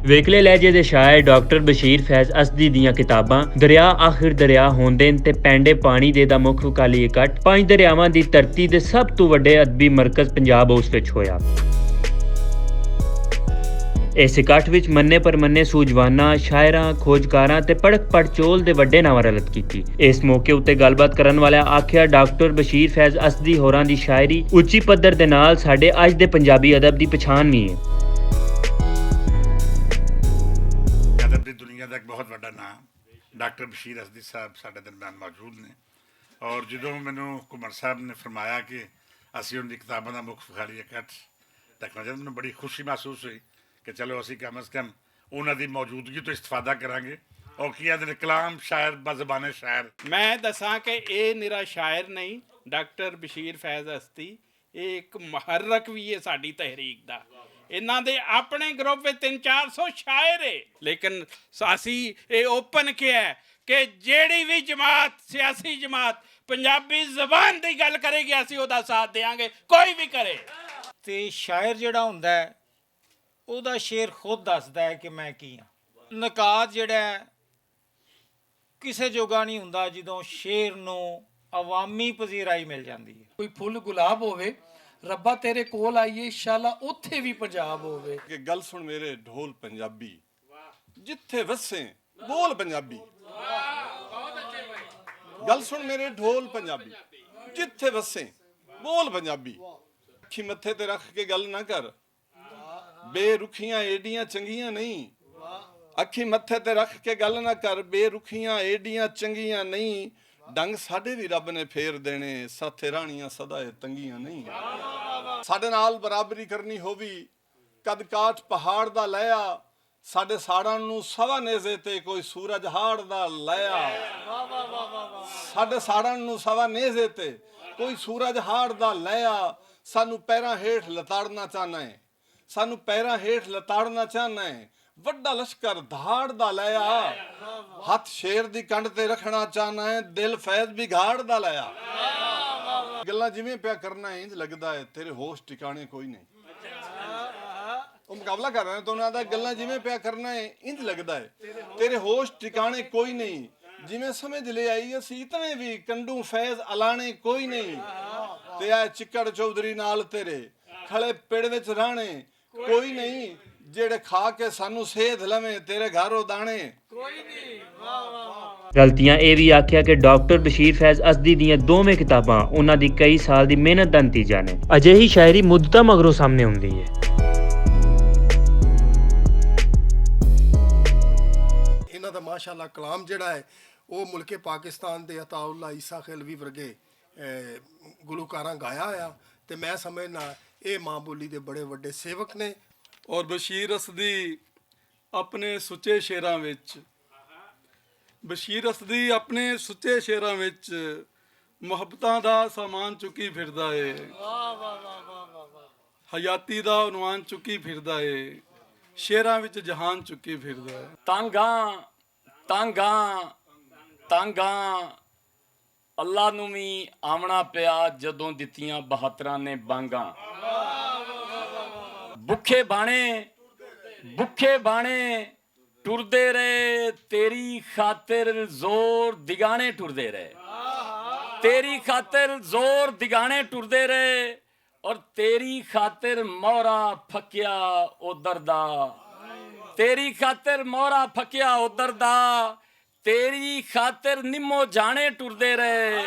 वेकले लहजे के शायर डॉक्टर बशीर फैज़ असदी दियां किताबां दरिया आखिर दरिया होंदे ते पैंडे पानी दे दा मुख काली इकट्ठ पंज दरियावां दी धरती दे सब तो वड्डे अदबी मरकज़ पंजाब हाउस विच होया। इस इकट्ठ विच मन्ने परमन्ने सूझवानां शायरां खोजकारां ते पढ़क पड़चोल दे वड्डे नावां रलत कीती। इस मौके उत्ते गलबात करन वाले आख्या डॉक्टर बशीर फैज़ असदी होरां दी शायरी उच्ची पद्धर दे नाल साडे अज दे पंजाबी अदब दी पछाण भी है। ਦੀ ਦੁਨੀਆ ਦਾ ਇੱਕ ਬਹੁਤ ਵੱਡਾ ਨਾਮ ਡਾਕਟਰ ਬਸ਼ੀਰ ਅਸਦੀ ਸਾਹਿਬ ਸਾਡੇ ਦਰਮਿਆਨ ਮੌਜੂਦ ਨੇ ਔਰ ਜਦੋਂ ਮੈਨੂੰ ਕੁਮਰ ਸਾਹਿਬ ਨੇ ਫਰਮਾਇਆ ਕਿ ਅਸੀਂ ਉਹਨਾਂ ਦੀ ਕਿਤਾਬਾਂ ਦਾ ਮੁੱਖ ਵਿਖਾਲੀ ਇਕੱਠ ਦੇਖਣਾ ਜਦ ਮੈਨੂੰ ਬੜੀ ਖੁਸ਼ੀ ਮਹਿਸੂਸ ਹੋਈ ਕਿ ਚਲੋ ਅਸੀਂ ਕਮ ਅਜ਼ ਕਮ ਉਹਨਾਂ ਦੀ ਮੌਜੂਦਗੀ ਤੋਂ ਇਸਤਫਾਦਾ ਕਰਾਂਗੇ ਔਰ ਕੀ ਆਦਨ ਕਲਾਮ ਸ਼ਾਇਰ ਬਜ਼ਬਾਨੇ ਸ਼ਾਇਰ ਮੈਂ ਦੱਸਾਂ ਕਿ ਇਹ ਨਿਰਾ ਸ਼ਾਇਰ ਨਹੀਂ ਡਾਕਟਰ ਬਸ਼ੀਰ ਫੈਜ਼ ਹਸਤੀ ਇਹ ਇੱਕ ਮੁਹਰਰਕ ਵੀ ਹੈ ਸਾਡੀ ਤਹਿਰੀਕ ਦਾ। ਇਹਨਾਂ ਦੇ ਆਪਣੇ ਗਰੁੱਪ ਵਿੱਚ 300-400 ਸ਼ਾਇਰ ਹੈ ਲੇਕਿਨ ਅਸੀਂ ਇਹ ਓਪਨ ਕਿਹਾ ਕਿ ਜਿਹੜੀ ਵੀ ਜਮਾਤ ਸਿਆਸੀ ਜਮਾਤ ਪੰਜਾਬੀ ਜ਼ਬਾਨ ਦੀ ਗੱਲ ਕਰੇਗੀ ਅਸੀਂ ਉਹਦਾ ਸਾਥ ਦੇਵਾਂਗੇ ਕੋਈ ਵੀ ਕਰੇ। ਤੇ ਸ਼ਾਇਰ ਜਿਹੜਾ ਹੁੰਦਾ ਹੈ ਉਹਦਾ ਸ਼ੇਰ ਖੁਦ ਦੱਸਦਾ ਹੈ ਕਿ ਮੈਂ ਕੀ ਹਾਂ। ਨਕਾਤ ਜਿਹੜਾ ਕਿਸੇ ਜੋਗਾ ਨਹੀਂ ਹੁੰਦਾ ਜਦੋਂ ਸ਼ੇਰ ਨੂੰ ਅਵਾਮੀ ਪਜ਼ੀਰਾਈ ਮਿਲ ਜਾਂਦੀ ਹੈ। ਕੋਈ ਫੁੱਲ ਗੁਲਾਬ ਹੋਵੇ ਰੱਬਾ ਤੇਰੇ ਕੋਲ ਆਈਏ ਇੰਸ਼ਾਅੱਲਾ ਉੱਥੇ ਵੀ ਪੰਜਾਬ ਹੋਵੇ। ਕਿ ਗੱਲ ਸੁਣ ਮੇਰੇ ਢੋਲ ਪੰਜਾਬੀ ਜਿੱਥੇ ਵਸੇ ਬੋਲ ਪੰਜਾਬੀ। ਗੱਲ ਸੁਣ ਮੇਰੇ ਢੋਲ ਪੰਜਾਬੀ ਜਿੱਥੇ ਵਸੇ ਬੋਲ ਪੰਜਾਬੀ। ਅੱਖੀ ਮੱਥੇ ਤੇ ਰੱਖ ਕੇ ਗੱਲ ਨਾ ਕਰ ਬੇਰੁਖੀਆਂ ਏਡੀਆਂ ਚੰਗੀਆਂ ਨਹੀਂ। ਅੱਖੀ ਮੱਥੇ ਤੇ ਰੱਖ ਕੇ ਗੱਲ ਨਾ ਕਰ ਬੇਰੁਖੀਆਂ ਏਡੀਆਂ ਚੰਗੀਆਂ ਨਹੀਂ। ਡੰਗ ਸਾਡੇ ਵੀ ਰੱਬ ਨੇ ਫੇਰ ਦੇਣੇ ਸਾਥੇ ਰਾਣੀਆਂ ਸਦਾ ਤੰਗੀਆਂ ਨਹੀਂ। ਸਾਡੇ ਨਾਲ ਬਰਾਬਰੀ ਕਰਨੀ ਹੋਵੀ ਕਦ ਕਾਠ ਪਹਾੜ ਦਾ ਲਿਆ ਸਾਡੇ ਸਾੜਾਂ ਨੂੰ ਸਵਾ ਨੇਜ਼ੇ ਤੇ ਕੋਈ ਸੂਰਜ ਹਾੜ ਦਾ ਲਿਆ। ਸਾਡੇ ਸਾੜਾਂ ਨੂੰ ਸਵਾ ਨੇਜ਼ੇ ਤੇ ਕੋਈ ਸੂਰਜ ਹਾੜ ਦਾ ਲਿਆ। ਸਾਨੂੰ ਪੈਰਾਂ ਹੇਠ ਲਤਾੜਨਾ ਚਾਹਨਾ ਹੈ ਸਾਨੂੰ ਪੈਰਾਂ ਹੇਠ ਲਤਾੜਨਾ ਚਾਹਨਾ ਹੈ। ਵੱਡਾ ਲਸ਼ਕਰ ਧਾੜ ਦਾ ਲਿਆ ਹੱਥ ਸ਼ੇਰ ਦੀ ਕੰਡ ਤੇ ਰੱਖਣਾ ਚਾਹਨਾ ਹੈ ਦਿਲ ਫੈਜ਼ ਬਿਗਾੜ ਦਾ ਲਿਆ। ਗੱਲਾਂ ਜਿਵੇਂ ਪਿਆ ਕਰਨਾ ਇੰਜ ਲੱਗਦਾ ਹੈ ਤੇਰੇ ਹੋਸ਼ ਟਿਕਾਣੇ ਕੋਈ ਨਹੀਂ। ਉਹ ਮੁਕਾਬਲਾ ਕਰ ਰਹੇ ਤਾਂ ਉਹਨਾਂ ਦਾ ਗੱਲਾਂ ਜਿਵੇਂ ਪਿਆ ਕਰਨਾ ਹੈ ਇੰਜ ਲੱਗਦਾ ਹੈ ਤੇਰੇ ਹੋਸ਼ ਟਿਕਾਣੇ ਕੋਈ ਨਹੀਂ। ਜਿਵੇਂ ਸਮਝ ਲੈ ਆਈ ਅਸੀਂ ਇਤਨੇ ਵੀ ਕੰਡੂ ਫੈਜ਼ ਅਲਾਣੇ ਕੋਈ ਨਹੀਂ। ਤੇ ਆ ਚਿੱਕੜ ਚੌਧਰੀ ਨਾਲ ਤੇਰੇ ਖਲੇ ਪਿੰਡ ਵਿੱਚ ਰਾਣੇ ਕੋਈ ਨਹੀਂ। ਜਿਹੜੇ ਖਾ ਕੇ ਸਾਨੂੰ ਸੇਧ ਲਵੇਂ ਤੇਰੇ ਘਰੋਂ ਦਾਣੇ ਕੋਈ ਨਹੀਂ। ਵਾਹ ਵਾਹ। ਗਲਤੀਆਂ ਇਹ ਵੀ ਆਖਿਆ ਕਿ ਡਾਕਟਰ ਬਸ਼ੀਰ ਫੈਜ਼ ਅਸਦੀ ਦੀਆਂ ਦੋਵੇਂ ਕਿਤਾਬਾਂ ਉਹਨਾਂ ਦੀ ਕਈ ਸਾਲ ਦੀ ਮਿਹਨਤ ਦਾ ਨਤੀਜਾ ਨੇ। ਅਜਿਹੀ ਸ਼ਾਇਰੀ ਮੁੱਦਤਾਂ ਮਗਰੋਂ ਸਾਹਮਣੇ ਹੁੰਦੀ ਹੈ। ਇਹਨਾਂ ਦਾ ਮਾਸ਼ਾਅੱਲਾ ਕਲਾਮ ਜਿਹੜਾ ਹੈ ਉਹ ਮੁਲਕੇ ਪਾਕਿਸਤਾਨ ਦੇ ਅਤਾਉੱਲਾ ਈਸਾ ਖਿਲਵੀ ਵਰਗੇ ਗੁਲੂਕਾਰਾਂ ਗਾਇਆ ਆ ਤੇ ਮੈਂ ਸਮਝਣਾ ਇਹ ਮਾਂ ਬੋਲੀ ਦੇ ਬੜੇ ਵੱਡੇ ਸੇਵਕ ਨੇ। ਔਰ ਬਸ਼ੀਰ ਅਸਦੀ ਆਪਣੇ ਸੁੱਚੇ ਸ਼ੇਰਾਂ ਵਿੱਚ ਬਸ਼ੀਰ ਅਸਦੀ ਆਪਣੇ ਸੁੱਚੇ ਸ਼ੇਰਾਂ ਵਿੱਚ ਮੁਹੱਬਤਾਂ ਦਾ ਸਾਮਾਨ ਚੁੱਕੀ ਫਿਰਦਾ ਏ। ਵਾਹ ਵਾਹ ਵਾਹ ਵਾਹ ਵਾਹ। ਹਯਾਤੀ ਦਾ ਉਨਵਾਨ ਚੁੱਕੀ ਫਿਰਦਾ ਏ ਸ਼ੇਰਾਂ ਵਿੱਚ ਜਹਾਨ ਚੁੱਕੀ ਫਿਰਦਾ ਏ। ਤਾਂਗਾ ਤਾਂਗਾ ਤਾਂਗਾ ਅੱਲਾ ਨੂੰ ਵੀ ਆਵਣਾ ਪਿਆ ਜਦੋਂ ਦਿੱਤੀਆਂ 72 ਨੇ ਬਾਂਗਾ। ਭੁੱਖੇ ਬਾਣੇ ਟੁਰਦੇ ਰਹੇ ਤੇਰੀ ਖਾਤਰ ਜ਼ੋਰ ਦਿਗਾਣੇ ਟੁਰਦੇ ਰਹੇ ਤੇਰੀ ਖਾਤਰ ਜ਼ੋਰ ਦਿਗਾਣੇ ਟੁਰਦੇ ਰਹੇ ਔਰ ਤੇਰੀ ਖਾਤਰ ਮੋਹਰਾ ਫੱਕਿਆ ਉਧਰ ਦਾ ਤੇਰੀ ਖਾਤਰ ਮੋਹਰਾ ਫੱਕਿਆ ਉਧਰ ਦਾ ਤੇਰੀ ਖਾਤਰ ਨਿੰਮੋ ਜਾਣੇ ਟੁਰਦੇ ਰਹੇ।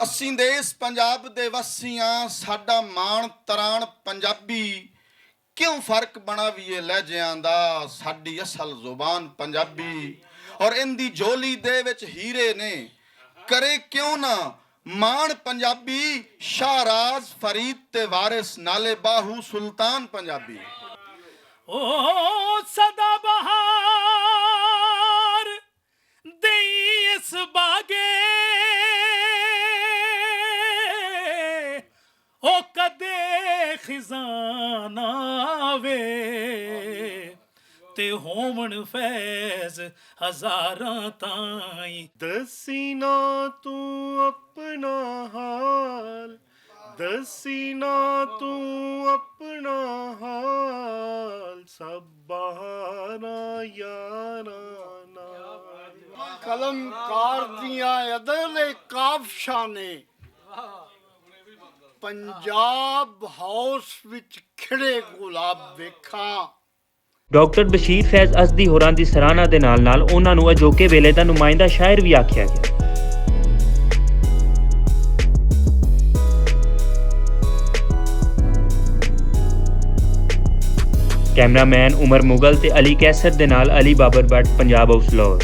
ਅਸੀਂ ਦੇਸ ਪੰਜਾਬ ਦੇ ਵਾਸੀਆਂ ਸਾਡਾ ਮਾਣ ਤਰਾਣ ਪੰਜਾਬੀ ਕਿਉਂ ਫਰਕ ਬਣਾ ਵੀ ਇਹ ਲਹਿਜਿਆਂ ਦਾ ਸਾਡੀ ਅਸਲ ਜ਼ੁਬਾਨ ਪੰਜਾਬੀ ਔਰ ਇਹਦੀ ਝੋਲੀ ਦੇ ਵਿੱਚ ਹੀਰੇ ਨੇ ਕਰੇ ਕਿਉਂ ਨਾ ਮਾਣ ਪੰਜਾਬੀ ਸ਼ਾਹਰਾਜ਼ ਫਰੀਦ ਤੇ ਵਾਰਿਸ ਨਾਲੇ ਬਾਹੂ ਸੁਲਤਾਨ ਪੰਜਾਬੀ। ਓ ਸਦਾ ਬਹਾਰ ਦੇਈ ਇਸ ਬਾਗੇ ਓ ਕਦੇ ਖਜ਼ਾਨਾ ਵੇ ਤੇ ਹੋਵਣ ਫੈਜ਼ ਹਜ਼ਾਰਾਂ ਤਾਈਂ। ਦਸੀ ਨਾ ਤੂੰ ਆਪਣਾ ਹਾਲ दसी ना तू अपना हाल ਸਭ ਬਹਾਰਾਂ ਯਾਰਾਂ ਨਾਲ। ਕਲਮਕਾਰ ਦੀਆਂ ਅਦਲੇ ਕਾਫਸ਼ਾਂ ਨੇ ਪੰਜਾਬ ਹਾਊਸ ਵਿੱਚ ਖਿੜੇ ਗੁਲਾਬ ਵੇਖਾਂ। ਡਾਕਟਰ ਬਸ਼ੀਰ ਫੈਜ਼ ਅਸਦੀ ਹੋਰਾਂ ਦੀ ਸਰਾਹਨਾ ਦੇ ਨਾਲ ਉਹਨਾਂ ਨੂੰ ਅਜੋਕੇ ਵੇਲੇ ਦਾ ਨੁਮਾਇੰਦਾ ਸ਼ਾਇਰ ਵੀ ਆਖਿਆ ਗਿਆ। ਕੈਮਰਾਮੈਨ ਉਮਰ ਮੁਗਲ ਤੇ ਅਲੀ ਕੈਸਰ ਦੇ ਨਾਲ ਅਲੀ ਬਾਬਰ ਬੱਟ, ਪੰਜਾਬ ਹਾਊਸ ਲਾਹੌਰ।